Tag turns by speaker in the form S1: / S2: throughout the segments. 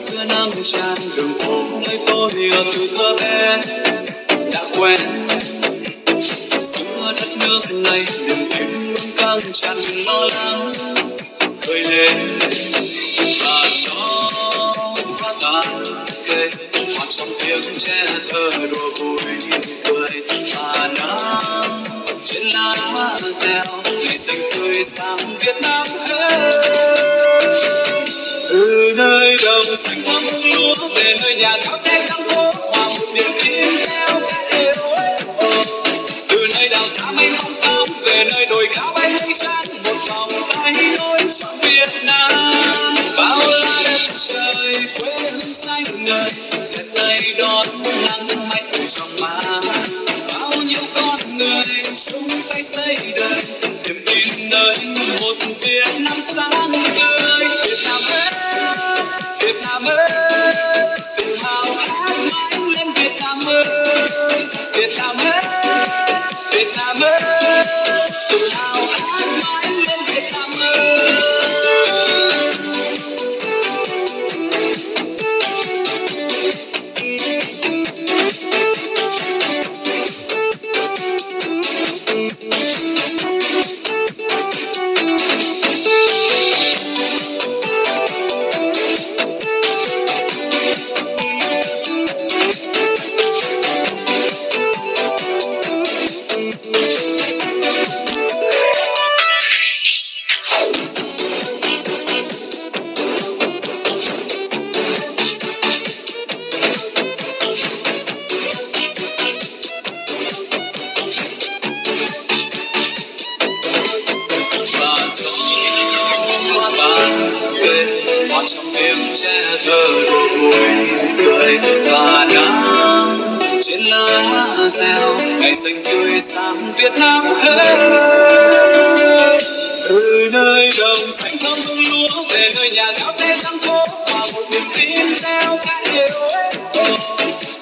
S1: xưa nắng tràn đường phố nơi tôi ở từ thơ bé đã quen. Xưa đất nước này niềm tin luôn căng tràn lo lắng khơi lên và gió qua tàn cây hòa trong tiếng trẻ thơ đùa vui cười và nắng trên lá reo ngày xanh tươi sáng Việt Nam hết. Từ nơi đồng xanh thắm lúa về nơi nhà cao xe sang phố hòa một niềm tin reo ca đều. Từ nơi đảo xa mây không sóng về nơi đồi cao bay mây trắng một vòng tay nối trong Việt Nam. Bao la đất trời quê hương xanh ngời sẽ tay đón nắng mạnh trong má. Bao nhiêu con người chung tay xây đời niềm tin nơi một Việt Nam sáng tươi. Việt Nam ơi, Việt Nam ơi, tự hào hát mãi lên Việt Nam ơi, Việt Nam ơi, Việt Nam ơi, tự hào hát mãi lên Việt Nam ơi. Ngày xanh tươi sáng Việt Nam hết. Từ nơi đồng xanh thắm hương lúa về nơi nhà cao xe sang phố hòa một niềm tin reo ca đều.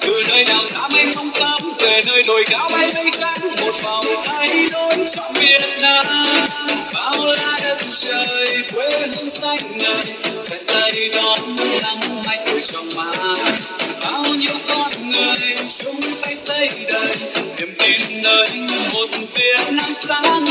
S1: Từ nơi đảo xa mây không sóng về nơi đồi cao bay mây trắng một vòng tay nối cho Việt Nam. Bao la đất trời quê hương xanh ngời sẽ tay đón nắng mạnh trong má. Bao nhiêu con người chung tay xây đời niềm tin nơi một Việt Nam sáng